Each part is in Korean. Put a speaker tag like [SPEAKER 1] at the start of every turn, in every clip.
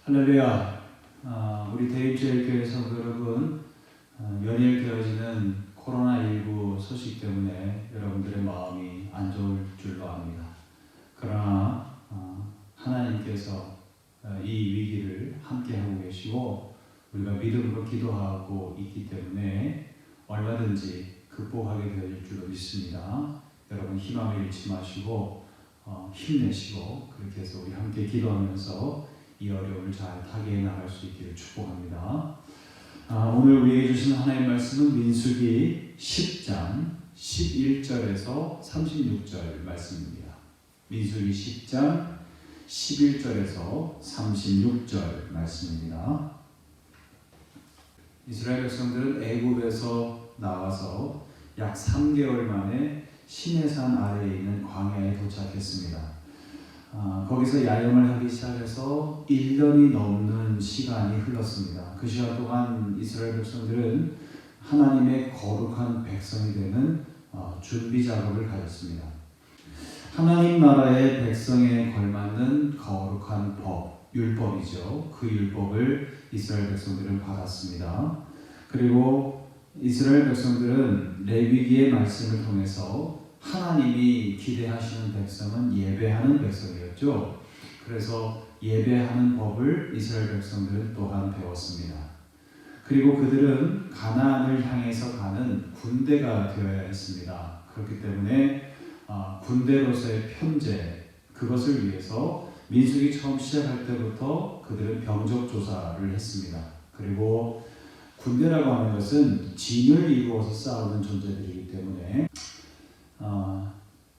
[SPEAKER 1] 할렐루야. 우리 대입제일교회 성도 여러분, 연일 되어지는 코로나19 소식 때문에 여러분들의 마음이 안 좋을 줄로 압니다. 그러나 하나님께서 이 위기를 함께 하고 계시고 우리가 믿음으로 기도하고 있기 때문에 얼마든지 극복하게 되어질 줄로 믿습니다. 여러분 희망을 잃지 마시고 힘내시고 그렇게 해서 우리 함께 기도하면서 이 어려움을 잘 타개해 나갈 수 있기를 축복합니다. 오늘 우리에게 주신 하나님의 말씀은 민수기 10장 11절에서 36절 말씀입니다. 민수기 10장 11절에서 36절 말씀입니다. 이스라엘 백성들은 애굽에서 나와서 약 3개월 만에 시내산 아래에 있는 광야에 도착했습니다. 거기서 야영을 하기 시작해서 1년이 넘는 시간이 흘렀습니다. 그 시간 동안 이스라엘 백성들은 하나님의 거룩한 백성이 되는 준비 작업을 가졌습니다. 하나님 나라의 백성에 걸맞는 거룩한 법, 율법이죠. 그 율법을 이스라엘 백성들은 받았습니다. 그리고 이스라엘 백성들은 레위기의 말씀을 통해서 하나님이 기대하시는 백성은 예배하는 백성이었죠. 그래서 예배하는 법을 이스라엘 백성들은 또한 배웠습니다. 그리고 그들은 가나안을 향해서 가는 군대가 되어야 했습니다. 그렇기 때문에 군대로서의 편제, 그것을 위해서 민수기 처음 시작할 때부터 그들은 병적 조사를 했습니다. 그리고 군대라고 하는 것은 진을 이루어서 싸우는 존재들이기 때문에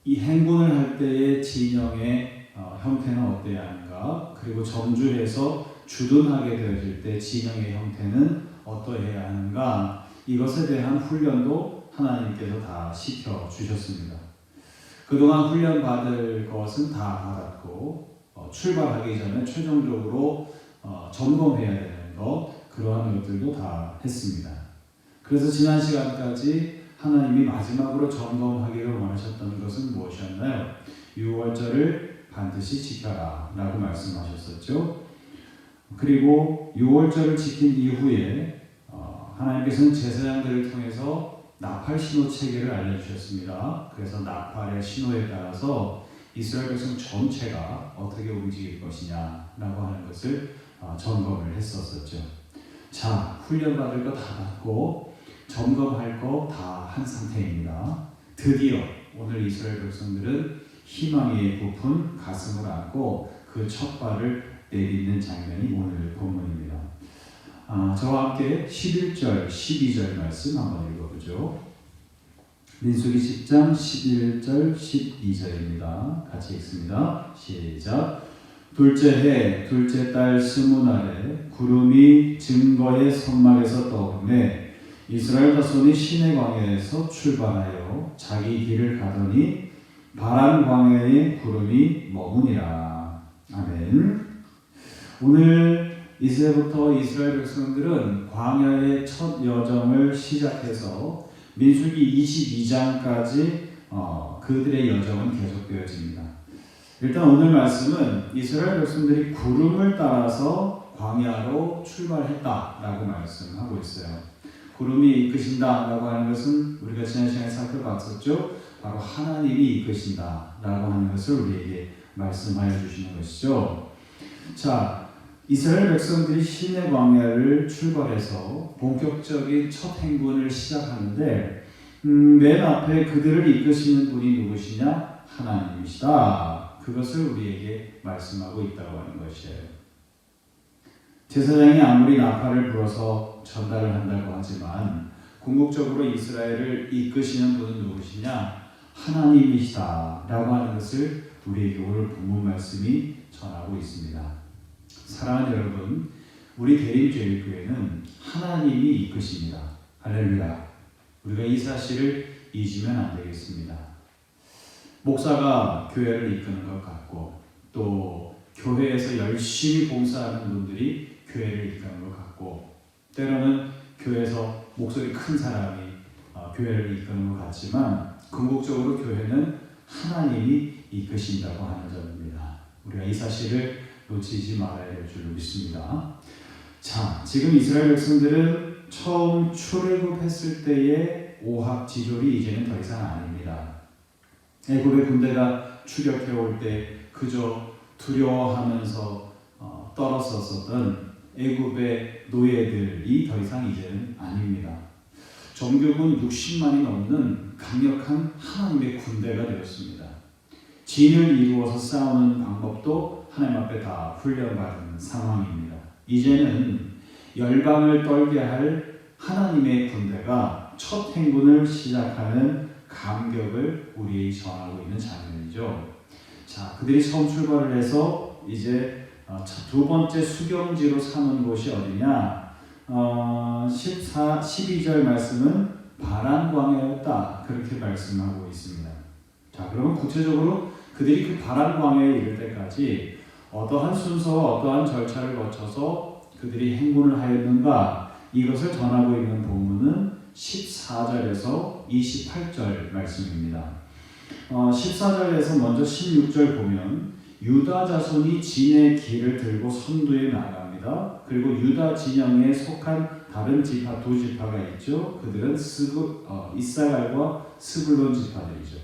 [SPEAKER 1] 이 행군을 할 때의 진영의 형태는 어때야 하는가, 그리고 정주해서 주둔하게 되어질 때 진영의 형태는 어떠해야 하는가, 이것에 대한 훈련도 하나님께서 다 시켜주셨습니다. 그동안 훈련 받을 것은 다 받았고 출발하기 전에 최종적으로 점검해야 되는 것, 그러한 것들도 다 했습니다. 그래서 지난 시간까지 하나님이 마지막으로 점검하기를 원하셨던 것은 무엇이었나요? 유월절을 반드시 지켜라 라고 말씀하셨었죠. 그리고 유월절을 지킨 이후에 하나님께서는 제사장들을 통해서 나팔 신호 체계를 알려주셨습니다. 그래서 나팔의 신호에 따라서 이스라엘 백성 전체가 어떻게 움직일 것이냐 라고 하는 것을 점검을 했었었죠. 자, 훈련받을 거 다 받고 점검할 거 다 한 상태입니다. 드디어 오늘 이스라엘 백성들은 희망의 부푼 가슴을 안고 그 첫 발을 내딛는 장면이 오늘 본문입니다. 저와 함께 11절, 12절 말씀 한번 읽어보죠. 민수기 10장 11절, 12절입니다. 같이 읽습니다. 시작. 둘째 해, 둘째 달 스무날에 구름이 증거의 선막에서 떠오르매 이스라엘 자손이 시내 광야에서 출발하여 자기 길을 가더니 바란 광야에 구름이 머무니라. 아멘. 오늘 이제부터 이스라엘 백성들은 광야의 첫 여정을 시작해서 민수기 22장까지 그들의 여정은 계속되어집니다. 일단 오늘 말씀은 이스라엘 백성들이 구름을 따라서 광야로 출발했다라고 말씀하고 있어요. 구름이 이끄신다라고 하는 것은 우리가 지난 시간에 살펴봤었죠. 바로 하나님이 이끄신다라고 하는 것을 우리에게 말씀하여 주시는 것이죠. 자, 이스라엘 백성들이 시내 광야를 출발해서 본격적인 첫 행군을 시작하는데 맨 앞에 그들을 이끄시는 분이 누구시냐? 하나님이시다. 그것을 우리에게 말씀하고 있다고 하는 것이에요. 제사장이 아무리 나팔을 불어서 전달을 한다고 하지만 궁극적으로 이스라엘을 이끄시는 분은 누구시냐? 하나님이시다 라고 하는 것을 우리에게 오늘 본문 말씀이 전하고 있습니다. 사랑하는 여러분, 우리 대림제일교회는 하나님이 이끄십니다. 할렐루야. 우리가 이 사실을 잊으면 안 되겠습니다. 목사가 교회를 이끄는 것 같고 또 교회에서 열심히 봉사하는 분들이 교회를 이끄는 것 같고 때로는 교회에서 목소리 큰 사람이 교회를 이끄는 것 같지만 궁극적으로 교회는 하나님이 이끄신다고 하는 점입니다. 우리가 이 사실을 놓치지 말아야 될 줄 믿습니다. 자, 지금 이스라엘 백성들은 처음 출애굽했을 때의 오합지졸이 이제는 더 이상 아닙니다. 애굽의 군대가 추격해 올 때 그저 두려워하면서 떨었었던 애굽의 노예들이 더 이상 이제는 아닙니다. 정규군 60만이 넘는 강력한 하나님의 군대가 되었습니다. 진을 이루어서 싸우는 방법도 하나님 앞에 다 훈련받은 상황입니다. 이제는 열방을 떨게 할 하나님의 군대가 첫 행군을 시작하는 감격을 우리에게 전하고 있는 장면이죠. 자, 그들이 처음 출발을 해서 이제 두 번째 수경지로 삼은 곳이 어디냐? 12절 말씀은 바란 광야였다. 그렇게 말씀하고 있습니다. 자, 그러면 구체적으로 그들이 그 바란 광야에 이를 때까지 어떠한 순서와 어떠한 절차를 거쳐서 그들이 행군을 하였는가? 이것을 전하고 있는 본문은 14절에서 28절 말씀입니다. 14절에서 먼저 16절 보면 유다 자손이 진의 길을 들고 선두에 나갑니다. 그리고 유다 진영에 속한 다른 지파 두 지파가 있죠. 그들은 이사갈과 스불론 지파들이죠.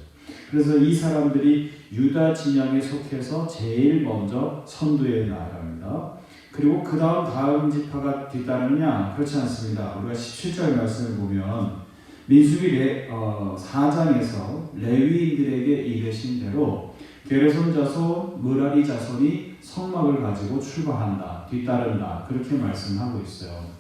[SPEAKER 1] 그래서 이 사람들이 유다 진영에 속해서 제일 먼저 선두에 나갑니다. 그리고 그 다음 지파가 뒤따르느냐? 그렇지 않습니다. 우리가 17절 말씀을 보면 민수기 4장에서 레위인들에게 이르신 대로 게르손 자손, 므라리 자손이 성막을 가지고 출발한다, 뒤따른다 그렇게 말씀하고 있어요.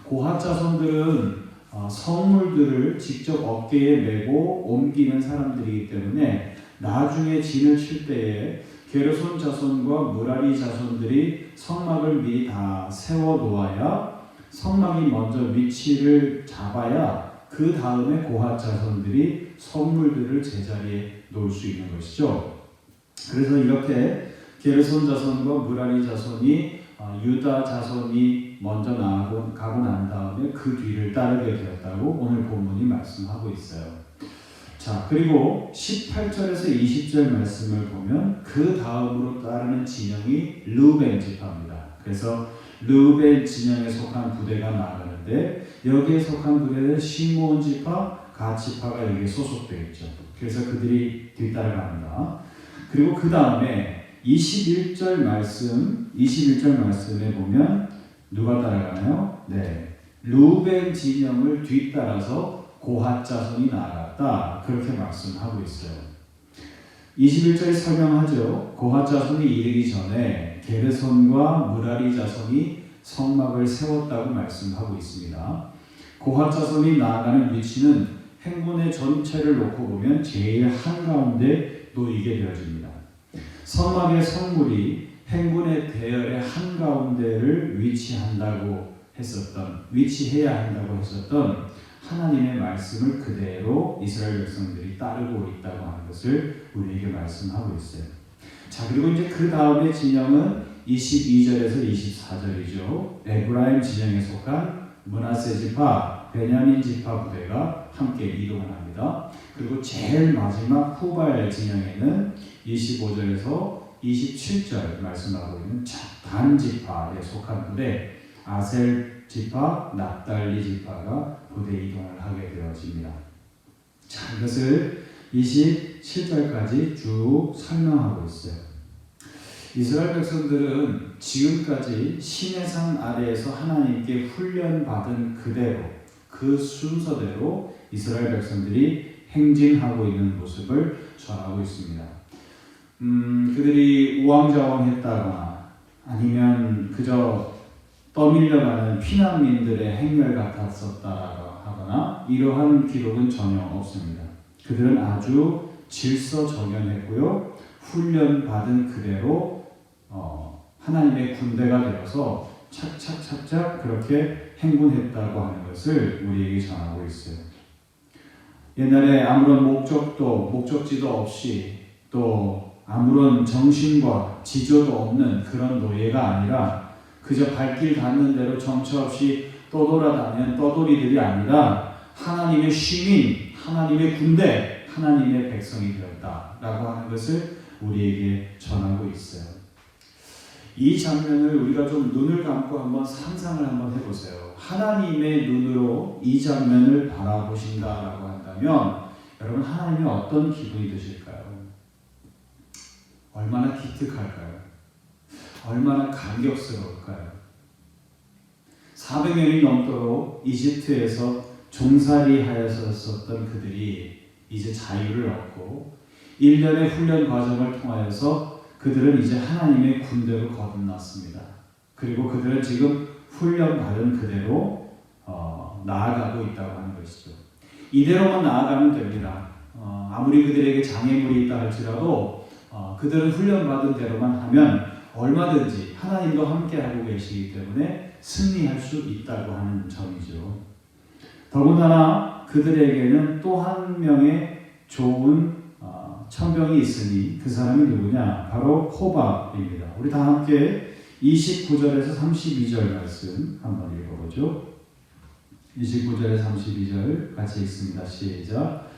[SPEAKER 1] 고핫 자손들은 성물들을 직접 어깨에 메고 옮기는 사람들이기 때문에 나중에 진을 칠 때에 게르손 자손과 므라리 자손들이 성막을 미리 다 세워 놓아야 성막이 먼저 위치를 잡아야 그 다음에 고핫 자손들이 성물들을 제자리에 놓을 수 있는 것이죠. 그래서 이렇게 게르손 자손과 므라리 자손이 유다 자손이 먼저 가고 난 다음에 그 뒤를 따르게 되었다고 오늘 본문이 말씀하고 있어요. 자, 그리고 18절에서 20절 말씀을 보면 그 다음으로 따르는 진영이 르우벤 지파입니다. 그래서 르우벤 진영에 속한 부대가 나가는데 여기에 속한 부대는 시므온 지파, 갓 지파가 여기에 소속되어 있죠. 그래서 그들이 뒤따라갑니다. 그리고 그 다음에 21절 말씀에 보면 누가 따라가나요? 네, 르우벤 진영을 뒤따라서 고핫 자손이 나아갔다. 그렇게 말씀하고 있어요. 21절이 설명하죠. 고핫 자손이 이르기 전에 게르손과 므라리 자손이 성막을 세웠다고 말씀하고 있습니다. 고핫 자손이 나아가는 위치는 행군의 전체를 놓고 보면 제일 한가운데 놓이게 되어집니다. 성막의 성물이 행군의 대열의 한가운데를 위치해야 한다고 했었던 하나님의 말씀을 그대로 이스라엘 백성들이 따르고 있다고 하는 것을 우리에게 말씀하고 있어요. 자, 그리고 이제 그 다음에 진영은 22절에서 24절이죠. 에브라임 진영에 속한 므낫세 지파, 베냐민 지파 부대가 함께 이동을 합니다. 그리고 제일 마지막 후발 진영에는 25절에서 27절 말씀하고 있는 단 지파에 속한 부대, 아셀 지파, 납달리 지파가 부대 이동을 하게 되어집니다. 자, 이것을 27절까지 쭉 설명하고 있어요. 이스라엘 백성들은 지금까지 시내산 아래에서 하나님께 훈련받은 그대로 그 순서대로 이스라엘 백성들이 행진하고 있는 모습을 전하고 있습니다. 그들이 우왕좌왕했다거나 아니면 그저 떠밀려가는 피난민들의 행렬 같았었다라고 하거나 이러한 기록은 전혀 없습니다. 그들은 아주 질서정연했고요. 훈련받은 그대로 하나님의 군대가 되어서 착착착착 그렇게 행군했다고 하는 것을 우리에게 전하고 있어요. 옛날에 아무런 목적지도 없이 또 아무런 정신과 지조도 없는 그런 노예가 아니라 그저 발길 닿는 대로 정처 없이 떠돌아다니는 떠돌이들이 아니라 하나님의 시민, 하나님의 군대, 하나님의 백성이 되었다라고 하는 것을 우리에게 전하고 있어요. 이 장면을 우리가 좀 눈을 감고 한번 상상을 한번 해보세요. 하나님의 눈으로 이 장면을 바라보신다라고 한다면 여러분 하나님이 어떤 기분이 드실까요? 얼마나 기특할까요? 얼마나 감격스러울까요? 400년이 넘도록 이집트에서 종살이 하였었던 그들이 이제 자유를 얻고 1년의 훈련 과정을 통하여서 그들은 이제 하나님의 군대로 거듭났습니다. 그리고 그들은 지금 훈련받은 그대로 나아가고 있다고 하는 것이죠. 이대로만 나아가면 됩니다. 아무리 그들에게 장애물이 있다 할지라도 그들은 훈련받은 대로만 하면 얼마든지 하나님도 함께하고 계시기 때문에 승리할 수 있다고 하는 점이죠. 더군다나 그들에게는 또 한 명의 좋은 천병이 있으니 그 사람이 누구냐? 바로 호밥입니다. 우리 다 함께 29절에서 32절 말씀 한번 읽어보죠. 29절에서 32절 같이 읽습니다. 시작.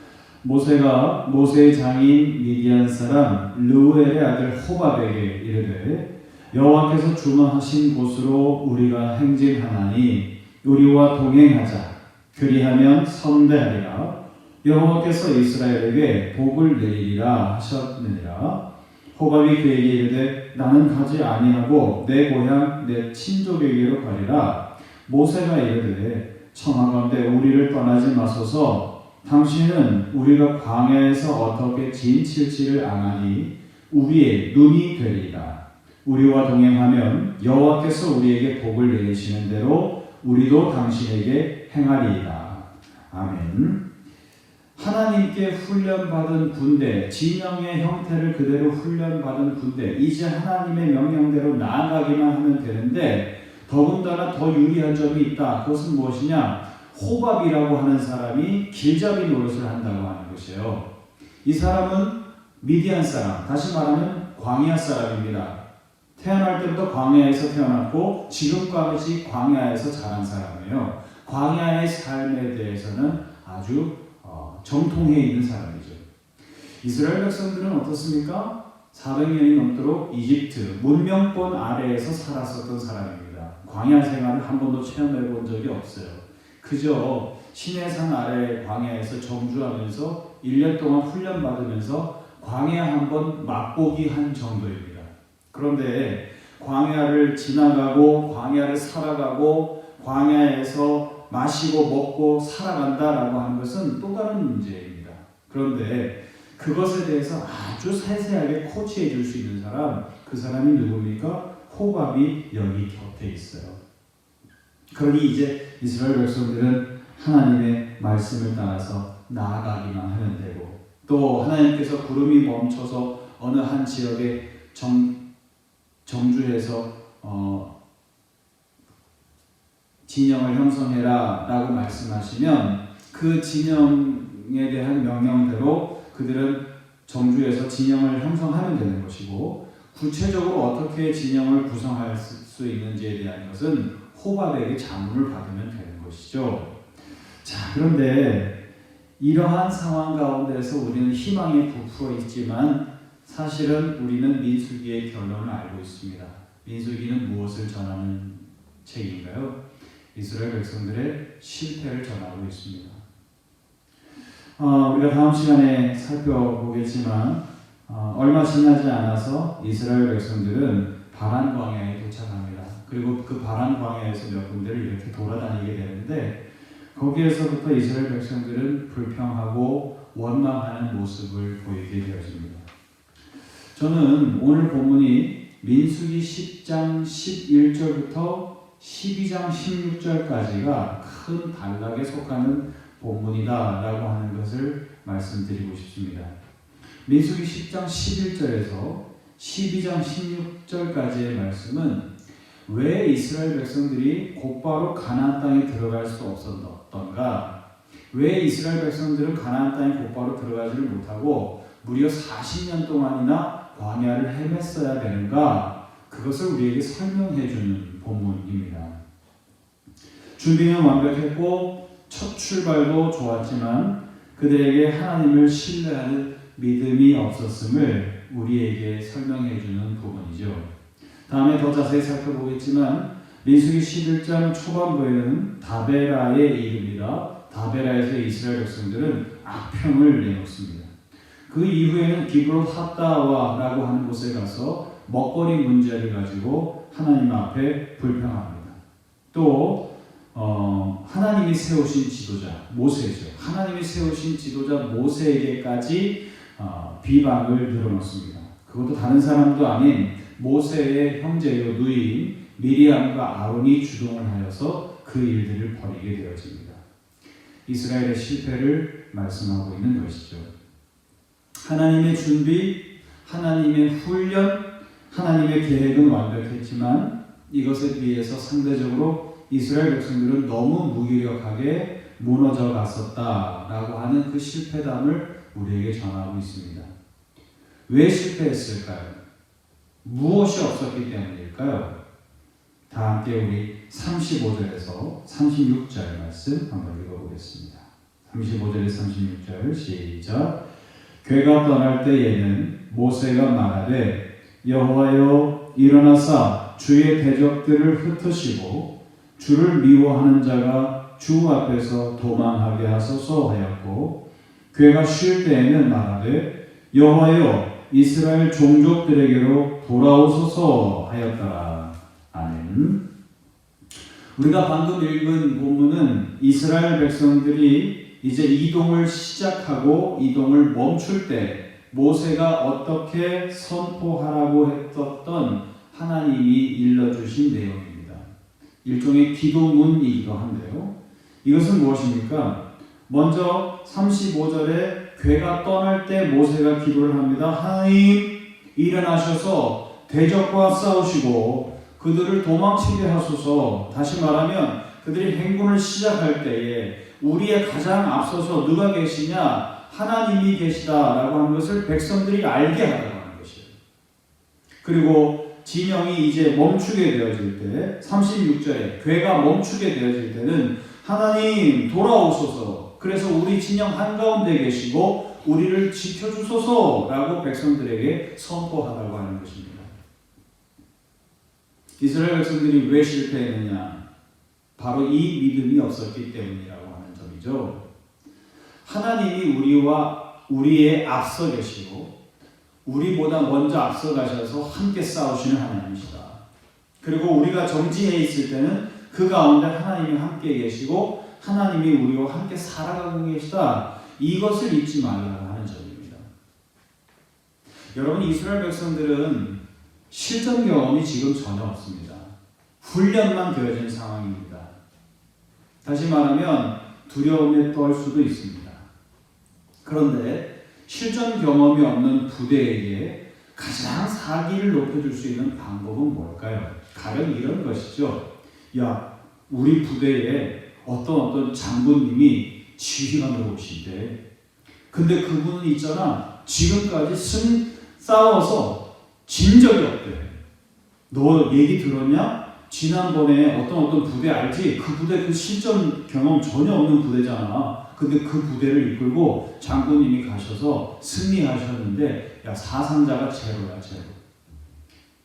[SPEAKER 1] 모세가 모세의 장인 미디안 사람 르우엘의 아들 호밥에게 이르되 여호와께서 주문하신 곳으로 우리가 행진하나니 우리와 동행하자. 그리하면 선대하리라. 여호와께서 이스라엘에게 복을 내리리라 하셨느니라. 호밥이 그에게 이르되 나는 가지 아니하고 내 고향 내 친족에게로 가리라. 모세가 이르되 청하건대 우리를 떠나지 마소서. 당신은 우리가 광야에서 어떻게 진칠지를 아나니 우리의 눈이 되리라. 우리와 동행하면 여호와께서 우리에게 복을 내리시는 대로 우리도 당신에게 행하리이다. 아멘. 하나님께 훈련받은 군대, 진영의 형태를 그대로 훈련받은 군대, 이제 하나님의 명령대로 나아가기만 하면 되는데 더군다나 더 유리한 점이 있다. 그것은 무엇이냐? 호밥이라고 하는 사람이 길잡이 노릇을 한다고 하는 것이에요. 이 사람은 미디안 사람, 다시 말하면 광야 사람입니다. 태어날 때부터 광야에서 태어났고 지금까지 광야에서 자란 사람이에요. 광야의 삶에 대해서는 아주 정통해 있는 사람이죠. 이스라엘 백성들은 어떻습니까? 400년이 넘도록 이집트 문명권 아래에서 살았었던 사람입니다. 광야 생활을 한 번도 체험해 본 적이 없어요. 그저 시내산 아래 광야에서 정주하면서 1년 동안 훈련받으면서 광야 한번 맛보기 한 정도입니다. 그런데 광야를 지나가고 광야를 살아가고 광야에서 마시고 먹고 살아간다라고 하는 것은 또 다른 문제입니다. 그런데 그것에 대해서 아주 세세하게 코치해 줄 수 있는 사람, 그 사람이 누굽니까? 호밥이 여기 곁에 있어요. 그러니 이제 이스라엘 백성들은 하나님의 말씀을 따라서 나아가기만 하면 되고 또 하나님께서 구름이 멈춰서 어느 한 지역에 정주해서 진영을 형성해라 라고 말씀하시면 그 진영에 대한 명령대로 그들은 정주에서 진영을 형성하면 되는 것이고 구체적으로 어떻게 진영을 구성할 수 있는지에 대한 것은 호밥에게 자문을 받으면 되는 것이죠. 자, 그런데 이러한 상황 가운데서 우리는 희망에 부풀어 있지만 사실은 우리는 민수기의 결론을 알고 있습니다. 민수기는 무엇을 전하는 책인가요? 이스라엘 백성들의 실패를 전하고 있습니다. 우리가 다음 시간에 살펴보겠지만 얼마 지나지 않아서 이스라엘 백성들은 바란 광야에 도착합니다. 그리고 그 바란 광야에서 몇 군데를 이렇게 돌아다니게 되는데 거기에서부터 이스라엘 백성들은 불평하고 원망하는 모습을 보이게 되어집니다. 저는 오늘 본문이 민수기 10장 11절부터 12장 16절까지가 큰 단락에 속하는 본문이다라고 하는 것을 말씀드리고 싶습니다. 민수기 10장 11절에서 12장 16절까지의 말씀은 왜 이스라엘 백성들이 곧바로 가나안 땅에 들어갈 수 없었던가? 왜 이스라엘 백성들은 가나안 땅에 곧바로 들어가지를 못하고 무려 40년 동안이나 광야를 헤맸어야 되는가? 그것을 우리에게 설명해 주는 본문입니다. 준비는 완벽했고 첫 출발도 좋았지만 그들에게 하나님을 신뢰하는 믿음이 없었음을 우리에게 설명해 주는 부분이죠. 다음에 더 자세히 살펴보겠지만 민수기 11장 초반부에는 다베라의 이름이라 다베라에서 이스라엘 백성들은 악평을 내놓습니다. 그 이후에는 기브롯 핫다와라고 하는 곳에 가서 먹거리 문제를 가지고 하나님 앞에 불평합니다. 또 하나님이 세우신 지도자 모세죠. 하나님이 세우신 지도자 모세에게까지 비방을 늘어놓습니다. 그것도 다른 사람도 아닌 모세의 형제요 누이인 미리암과 아론이 주동을 하여서 그 일들을 벌이게 되어집니다. 이스라엘의 실패를 말씀하고 있는 것이죠. 하나님의 준비, 하나님의 훈련, 하나님의 계획은 완벽했지만 이것에 비해서 상대적으로 이스라엘 백성들은 너무 무기력하게 무너져 갔었다라고 하는 그 실패담을 우리에게 전하고 있습니다. 왜 실패했을까요? 무엇이 없었기 때문일까요? 다 함께 우리 35절에서 36절 말씀 한번 읽어보겠습니다. 35절에서 36절 시작. 괴가 떠날 때에는 모세가 말하되 여호와여 일어나사 주의 대적들을 흩으시고 주를 미워하는 자가 주 앞에서 도망하게 하소서 하였고 괴가 쉴 때에는 말하되 여호와여 이스라엘 종족들에게로 돌아오소서 하였더라. 아멘. 우리가 방금 읽은 본문은 이스라엘 백성들이 이제 이동을 시작하고 이동을 멈출 때 모세가 어떻게 선포하라고 했었던 하나님이 일러주신 내용입니다. 일종의 기도문이기도 한데요. 이것은 무엇입니까? 먼저 35절에 괴가 떠날 때 모세가 기도를 합니다. 하나님 일어나셔서 대적과 싸우시고 그들을 도망치게 하소서. 다시 말하면 그들이 행군을 시작할 때에 우리의 가장 앞서서 누가 계시냐? 하나님이 계시다라고 하는 것을 백성들이 알게 하라고 하는 것이에요. 그리고 진영이 이제 멈추게 되어질 때 36절에 괴가 멈추게 되어질 때는 하나님 돌아오소서. 그래서 우리 진영 한가운데 계시고 우리를 지켜주소서라고 백성들에게 선포하라고 하는 것입니다. 이스라엘 백성들이 왜 실패했느냐? 바로 이 믿음이 없었기 때문이라고 하는 점이죠. 하나님이 우리의 앞서 계시고 우리보다 먼저 앞서 가셔서 함께 싸우시는 하나님이시다. 그리고 우리가 정지해 있을 때는 그 가운데 하나님이 함께 계시고 하나님이 우리와 함께 살아가고 계시다. 이것을 잊지 말라고 하는 점입니다. 여러분, 이스라엘 백성들은 실전 경험이 지금 전혀 없습니다. 훈련만 되어진 상황입니다. 다시 말하면 두려움에 떨 수도 있습니다. 그런데 실전 경험이 없는 부대에게 가장 사기를 높여줄 수 있는 방법은 뭘까요? 가령 이런 것이죠. 야, 우리 부대에 어떤 장군님이 지휘관으로 오신대. 근데 그분은 있잖아, 지금까지 싸워서 진 적이 없대. 너 얘기 들었냐? 지난번에 어떤 부대 알지? 그 부대 그 실전 경험 전혀 없는 부대잖아. 근데 그 부대를 이끌고 장군님이 가셔서 승리하셨는데, 야, 사상자가 제로야, 제로.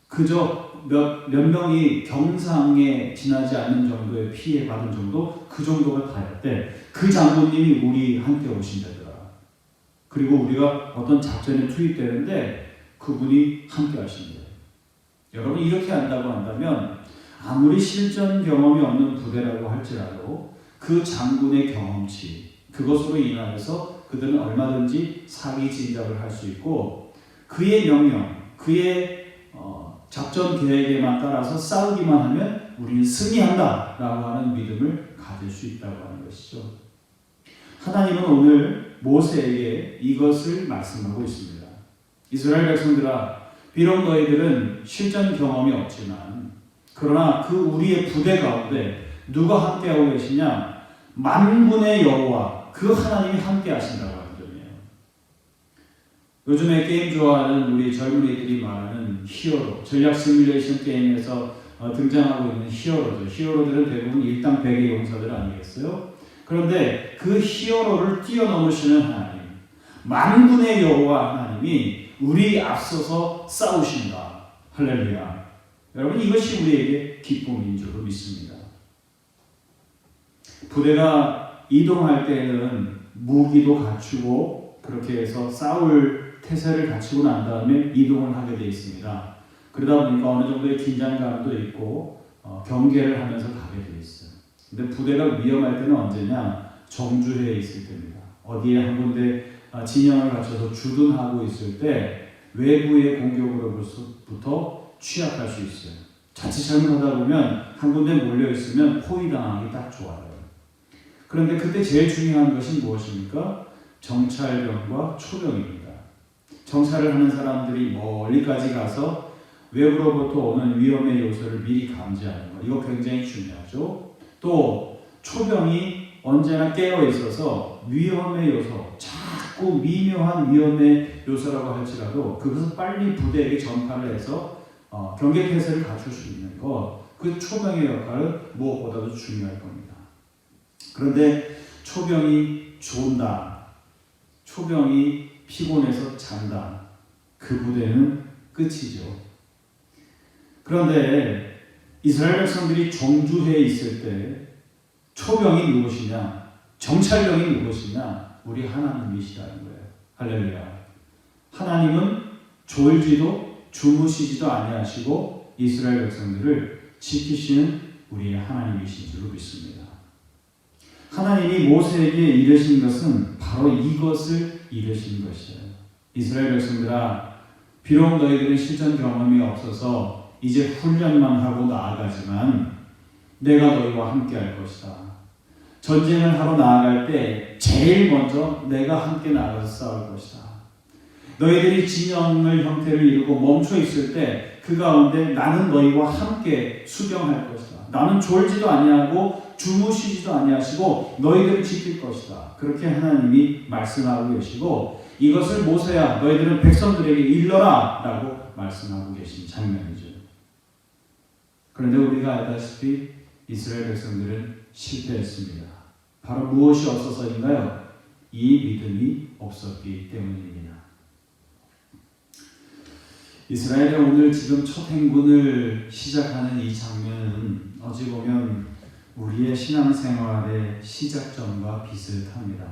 [SPEAKER 1] 그저 몇 명이 경상에 지나지 않는 정도의 피해 받은 정도, 그 정도가 다였대. 그 장군님이 우리 함께 오신다더라. 그리고 우리가 어떤 작전에 투입되는데 그분이 함께 하신대요. 여러분, 이렇게 한다고 한다면 아무리 실전 경험이 없는 부대라고 할지라도 그 장군의 경험치, 그것으로 인하여서 그들은 얼마든지 사기 진작을 할 수 있고 그의 명령, 그의 작전 계획에만 따라서 싸우기만 하면 우리는 승리한다라고 하는 믿음을 가질 수 있다고 하는 것이죠. 하나님은 오늘 모세에게 이것을 말씀하고 있습니다. 이스라엘 백성들아, 비록 너희들은 실전 경험이 없지만 그러나 그 우리의 부대 가운데 누가 함께하고 계시냐? 만군의 여호와, 그 하나님이 함께 하신다고 하는 점이에요. 요즘에 게임 좋아하는 우리 젊은이들이 말하는 히어로, 전략 시뮬레이션 게임에서 등장하고 있는 히어로죠. 히어로들은 대부분 일당 100의 용사들 아니겠어요? 그런데 그 히어로를 뛰어넘으시는 하나님, 만군의 여호와 하나님이 우리 앞서서 싸우신다. 할렐루야. 여러분, 이것이 우리에게 기쁨인 줄로 믿습니다. 부대가 이동할 때는 무기도 갖추고 그렇게 해서 싸울 태세를 갖추고 난 다음에 이동을 하게 되어 있습니다. 그러다 보니까 어느 정도의 긴장감도 있고 경계를 하면서 가게 되어 있어요. 근데 부대가 위험할 때는 언제냐? 정주해에 있을 때입니다. 어디에 한 군데 진영을 갖춰서 주둔하고 있을 때 외부의 공격으로부터 취약할 수 있어요. 자칫 잘못하다 보면 한 군데 몰려 있으면 포위당하기 딱 좋아요. 그런데 그때 제일 중요한 것이 무엇입니까? 정찰병과 초병입니다. 정찰을 하는 사람들이 멀리까지 가서 외부로부터 오는 위험의 요소를 미리 감지하는 것, 이거 굉장히 중요하죠. 또 초병이 언제나 깨어 있어서 위험의 요소, 자꾸 미묘한 위험의 요소라고 할지라도 그것을 빨리 부대에게 전파를 해서 경계 태세를 갖출 수 있는 것, 그 초병의 역할은 무엇보다도 중요할 겁니다. 그런데 초병이 존다, 초병이 피곤해서 잔다, 그 부대는 끝이죠. 그런데 이스라엘 백성들이 정주해에 있을 때 초병이 누구시냐? 정찰병이 누구시냐? 우리 하나님이시라는 거예요. 할렐루야. 하나님은 졸지도 주무시지도 아니하시고 이스라엘 백성들을 지키시는 우리의 하나님이신 줄로 믿습니다. 하나님이 모세에게 이르신 것은 바로 이것을 이르신 것이에요. 이스라엘 백성들아, 비록 너희들은 실전 경험이 없어서 이제 훈련만 하고 나아가지만 내가 너희와 함께 할 것이다. 전쟁을 하러 나아갈 때 제일 먼저 내가 함께 나가서 싸울 것이다. 너희들이 진영을 형태를 이루고 멈춰 있을 때 그 가운데 나는 너희와 함께 수병할 것이다. 나는 졸지도 아니하고 주무시지도 아니하시고 너희들을 지킬 것이다. 그렇게 하나님이 말씀하고 계시고, 이것을 모세야 너희들은 백성들에게 일러라 라고 말씀하고 계신 장면이죠. 그런데 우리가 알다시피 이스라엘 백성들은 실패했습니다. 바로 무엇이 없어서인가요? 이 믿음이 없었기 때문입니다. 이스라엘의 오늘 지금 첫 행군을 시작하는 이 장면은 어찌 보면 우리의 신앙생활의 시작점과 비슷합니다.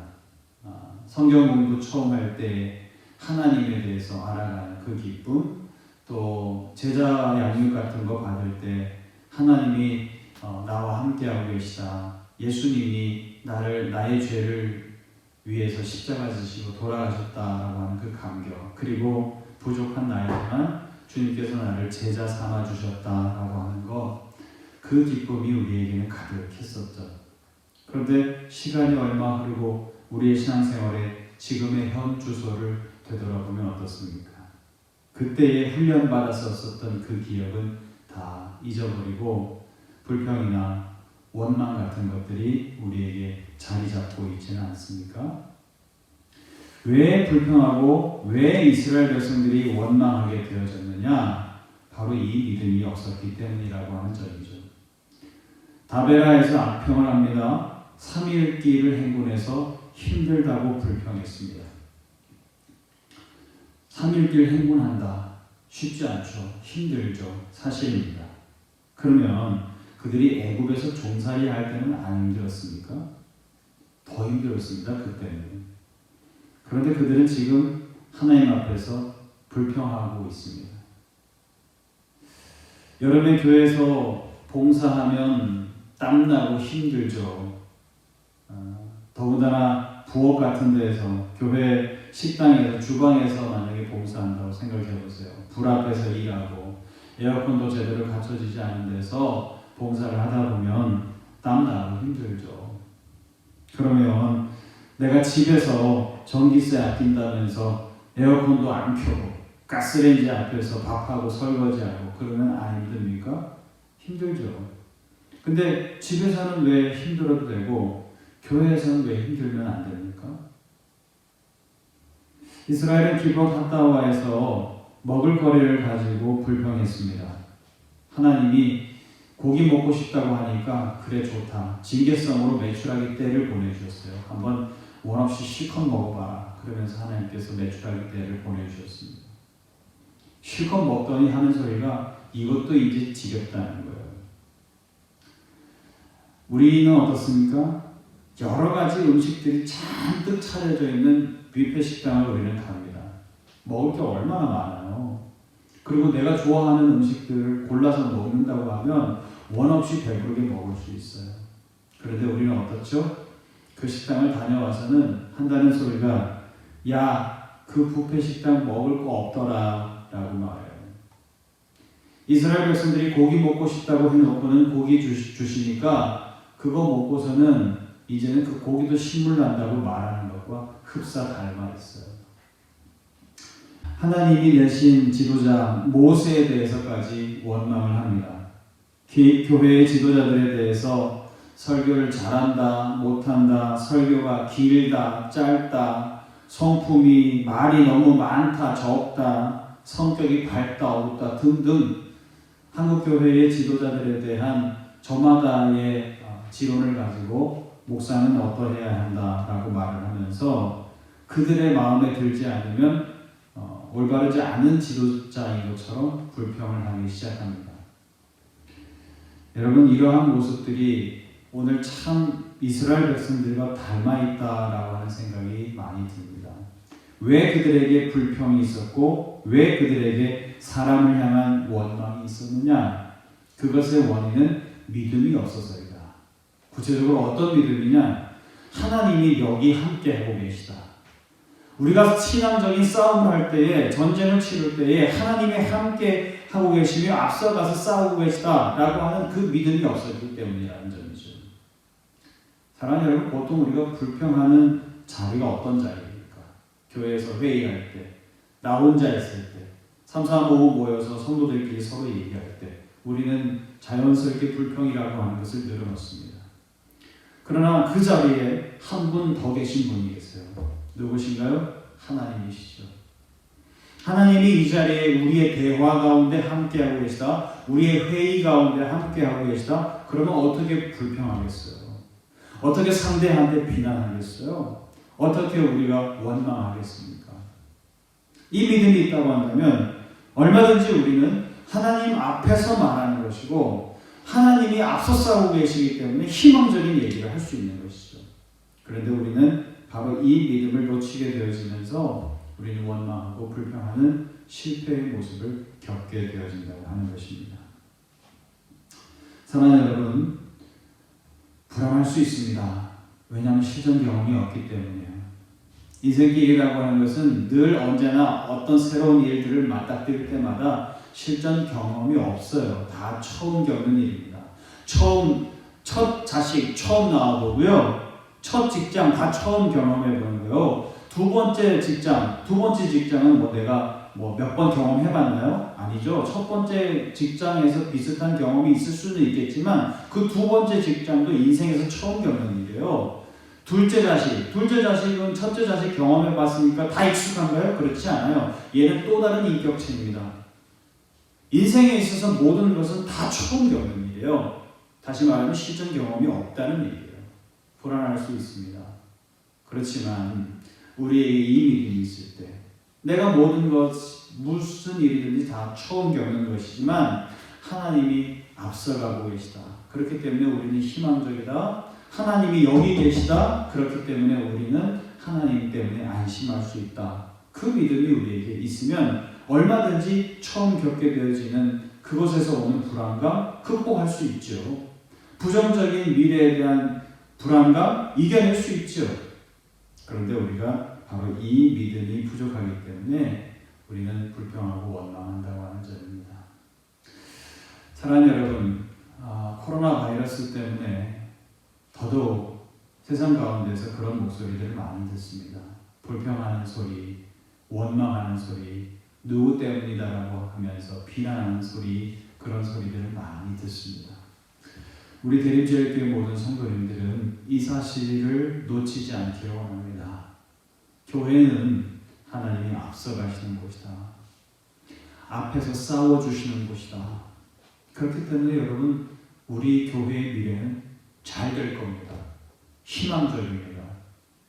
[SPEAKER 1] 성경 공부 처음 할 때 하나님에 대해서 알아가는 그 기쁨, 또 제자 양육 같은 거 받을 때 하나님이 나와 함께하고 계시다. 예수님이 나의 죄를 위해서 십자가 지시고 돌아가셨다라고 하는 그 감격, 그리고 부족한 나이지만 주님께서 나를 제자 삼아 주셨다라고 하는 것, 그 기쁨이 우리에게는 가득했었죠. 그런데 시간이 얼마 흐르고 우리의 신앙생활에 지금의 현 주소를 되돌아보면 어떻습니까? 그때에 훈련받았었던 그 기억은 다 잊어버리고 불평이나 원망 같은 것들이 우리에게 자리 잡고 있지는 않습니까? 왜 불평하고 왜 이스라엘 백성들이 원망하게 되어졌느냐? 바로 이 믿음이 없었기 때문이라고 하는 점이죠. 다베라에서 악평을 합니다. 3일길을 행군해서 힘들다고 불평했습니다. 3일길 행군한다. 쉽지 않죠. 힘들죠. 사실입니다. 그러면 그들이 애굽에서 종살이 할 때는 안 힘들었습니까? 더 힘들었습니다. 그때는. 그런데 그들은 지금 하나님 앞에서 불평하고 있습니다. 여름에 교회에서 봉사하면 땀나고 힘들죠. 더군다나 부엌 같은 데에서, 교회 식당에서, 주방에서 만약에 봉사한다고 생각해 보세요. 불 앞에서 일하고 에어컨도 제대로 갖춰지지 않은 데서 봉사를 하다 보면 땀나고 힘들죠. 그러면 내가 집에서 전기세 아낀다면서 에어컨도 안 켜고 가스레인지 앞에서 밥하고 설거지하고 그러면 안 힘듭니까? 힘들죠. 근데 집에서는 왜 힘들어도 되고 교회에서는 왜 힘들면 안 됩니까? 이스라엘은 기브온 핫다와에서 먹을 거리를 가지고 불평했습니다. 하나님이 고기 먹고 싶다고 하니까 그래 좋다. 징계성으로 메추라기 떼를 보내주셨어요. 한번 원 없이 실컷 먹어봐라. 그러면서 하나님께서 메추라기 떼를 보내주셨습니다. 실컷 먹더니 하는 소리가 이것도 이제 지겹다는 거예요. 우리는 어떻습니까? 여러 가지 음식들이 잔뜩 차려져 있는 뷔페 식당을 우리는 갑니다. 먹을 게 얼마나 많아요. 그리고 내가 좋아하는 음식들을 골라서 먹는다고 하면 원 없이 배부르게 먹을 수 있어요. 그런데 우리는 어떻죠? 그 식당을 다녀와서는 한다는 소리가 야, 그 뷔페 식당 먹을 거 없더라 라고 말해요. 이스라엘 백성들이 고기 먹고 싶다고 해놓고는 고기 주시니까 그거 먹고서는 이제는 그 고기도 신물 난다고 말하는 것과 흡사 닮아 있어요. 하나님이 내신 지도자 모세에 대해서까지 원망을 합니다. 교회의 지도자들에 대해서 설교를 잘한다, 못한다, 설교가 길다, 짧다, 성품이 말이 너무 많다, 적다, 성격이 밝다, 어둡다 등등 한국교회의 지도자들에 대한 저마다의 지론을 가지고 목사는 어떠해야 한다라고 말을 하면서 그들의 마음에 들지 않으면 올바르지 않은 지도자인 것처럼 불평을 하기 시작합니다. 여러분, 이러한 모습들이 오늘 참 이스라엘 백성들과 닮아있다라고 하는 생각이 많이 듭니다. 왜 그들에게 불평이 있었고 왜 그들에게 사람을 향한 원망이 있었느냐? 그것의 원인은 믿음이 없어서이다. 구체적으로 어떤 믿음이냐? 하나님이 여기 함께하고 계시다. 우리가 신앙적인 싸움을 할 때에, 전쟁을 치를 때에 하나님이 함께 하고 계시며 앞서가서 싸우고 계시다라고 하는 그 믿음이 없었기 때문이라는 점이죠. 사랑하는 여러분, 보통 우리가 불평하는 자리가 어떤 자리입니까? 교회에서 회의할 때, 나 혼자 있을 때, 3, 4, 5 모여서 성도들끼리 서로 얘기할 때 우리는 자연스럽게 불평이라고 하는 것을 늘어놓습니다. 그러나 그 자리에 한 분 더 계신 분이 계세요. 누구신가요? 하나님이시죠. 하나님이 이 자리에 우리의 대화 가운데 함께하고 계시다. 우리의 회의 가운데 함께하고 계시다. 그러면 어떻게 불평하겠어요? 어떻게 상대한테 비난하겠어요? 어떻게 우리가 원망하겠습니까? 이 믿음이 있다고 한다면 얼마든지 우리는 하나님 앞에서 말하는 것이고 하나님이 앞서 싸우고 계시기 때문에 희망적인 얘기를 할 수 있는 것이죠. 그런데 우리는 바로 이 믿음을 놓치게 되어지면서 우리는 원망하고 불평하는 실패의 모습을 겪게 되어진다고 하는 것입니다. 사랑하는 여러분, 불안할 수 있습니다. 왜냐하면 실전 경험이 없기 때문이에요. 인생길이라고 하는 것은 늘 언제나 어떤 새로운 일들을 맞닥뜨릴 때마다 실전 경험이 없어요. 다 처음 겪는 일입니다. 첫 자식 처음 나와보고요. 첫 직장 다 처음 경험해보는 거예요. 두 번째 직장은 내가 몇 번 경험해봤나요? 아니죠. 첫 번째 직장에서 비슷한 경험이 있을 수는 있겠지만 그 두 번째 직장도 인생에서 처음 겪는 일이에요. 둘째 자식은 첫째 자식 경험해봤으니까 다 익숙한가요? 그렇지 않아요. 얘는 또 다른 인격체입니다. 인생에 있어서 모든 것은 다 처음 겪는 일이에요. 다시 말하면 실전 경험이 없다는 얘기예요. 불안할 수 있습니다. 그렇지만 우리에게 이 믿음이 있을 때 내가 모든 것, 무슨 일이든지 다 처음 겪는 것이지만 하나님이 앞서가고 계시다. 그렇기 때문에 우리는 희망적이다. 하나님이 여기 계시다. 그렇기 때문에 우리는 하나님 때문에 안심할 수 있다. 그 믿음이 우리에게 있으면 얼마든지 처음 겪게 되어지는 그곳에서 오는 불안감 극복할 수 있죠. 부정적인 미래에 대한 불안감 이겨낼 수 있죠. 그런데 우리가 바로 이 믿음이 부족하기 때문에 우리는 불평하고 원망한다고 하는 점입니다. 사랑하는 여러분, 코로나 바이러스 때문에 더더욱 세상 가운데서 그런 목소리들을 많이 듣습니다. 불평하는 소리, 원망하는 소리, 누구 때문이다라고 하면서 비난하는 소리, 그런 소리들을 많이 듣습니다. 우리 대림제일교회 모든 성도님들은 이 사실을 놓치지 않기를 원합니다. 교회는 하나님이 앞서가시는 곳이다. 앞에서 싸워주시는 곳이다. 그렇기 때문에 여러분, 우리 교회의 미래는 잘 될 겁니다. 희망적입니다.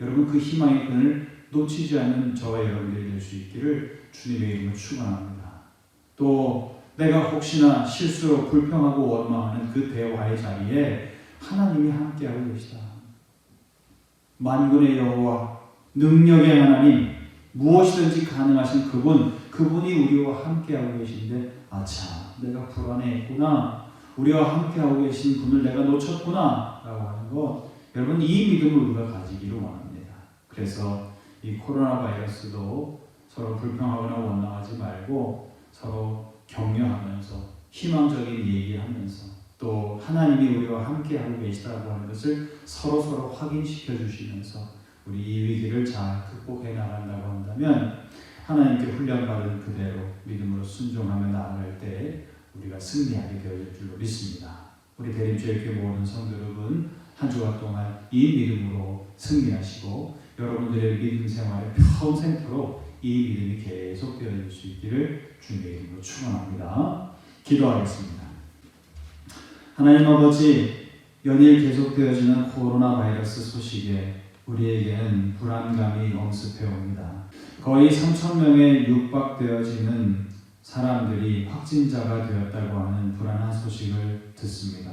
[SPEAKER 1] 여러분, 그 희망의 끈을 놓치지 않는 저와 여러분들이 될 수 있기를 주님의 이름으로 축원합니다. 또 내가 혹시나 실수로 불평하고 원망하는 그 대화의 자리에 하나님이 함께하고 계시다. 만군의 여호와, 능력의 하나님, 무엇이든지 가능하신 그분이 우리와 함께하고 계신데 아차, 내가 불안해했구나, 우리와 함께하고 계신 분을 내가 놓쳤구나 라고 하는 것, 여러분 이 믿음을 우리가 가지기를 원합니다. 그래서 이 코로나 바이러스도 서로 불평하거나 원망하지 말고 서로 격려하면서 희망적인 얘기하면서 또 하나님이 우리와 함께하고 계시다고 하는 것을 서로 확인시켜 주시면서 우리 이 위기를 잘 극복해 나간다고 한다면 하나님께 훈련받은 그대로 믿음으로 순종하며 나아갈 때 우리가 승리하게 되어질 줄로 믿습니다. 우리 대림교회 모든 성도 여러분, 한 주간 동안 이 믿음으로 승리하시고 여러분들의 믿음 생활에 평생토록 이 믿음이 계속 되어질 수 있기를 주님의 이름으로 축원합니다. 기도하겠습니다. 하나님 아버지, 연일 계속되어지는 코로나 바이러스 소식에 우리에게는 불안감이 엄습해옵니다. 거의 3,000명에 육박되어지는 사람들이 확진자가 되었다고 하는 불안한 소식을 듣습니다.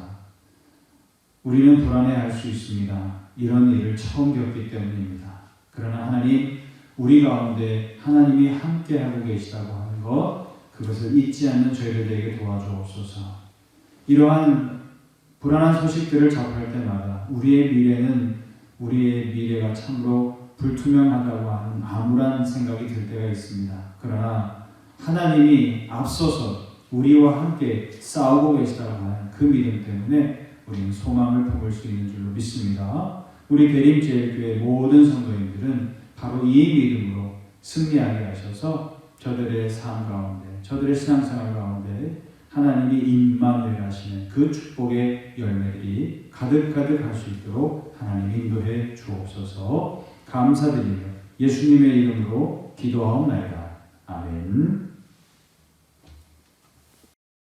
[SPEAKER 1] 우리는 불안해할 수 있습니다. 이런 일을 처음 겪기 때문입니다. 그러나 하나님, 우리 가운데 하나님이 함께하고 계시다고 하는 것, 그것을 잊지 않는 저희들에게 도와주옵소서. 이러한 불안한 소식들을 접할 때마다 우리의 미래가 참으로 불투명하다고 하는 암울한 생각이 들 때가 있습니다. 그러나 하나님이 앞서서 우리와 함께 싸우고 계시다고 하는 그 믿음 때문에 우리는 소망을 품을 수 있는 줄로 믿습니다. 우리 대림제일교회 모든 성도님들은 바로 이 믿음으로 승리하게 하셔서 저들의 삶 가운데, 저들의 신앙생활 가운데 하나님이 임마누엘 하시는 그 축복의 열매들이 가득가득 할 수 있도록 하나님 인도해 주옵소서. 감사드리며 예수님의 이름으로 기도하옵나이다. 아멘.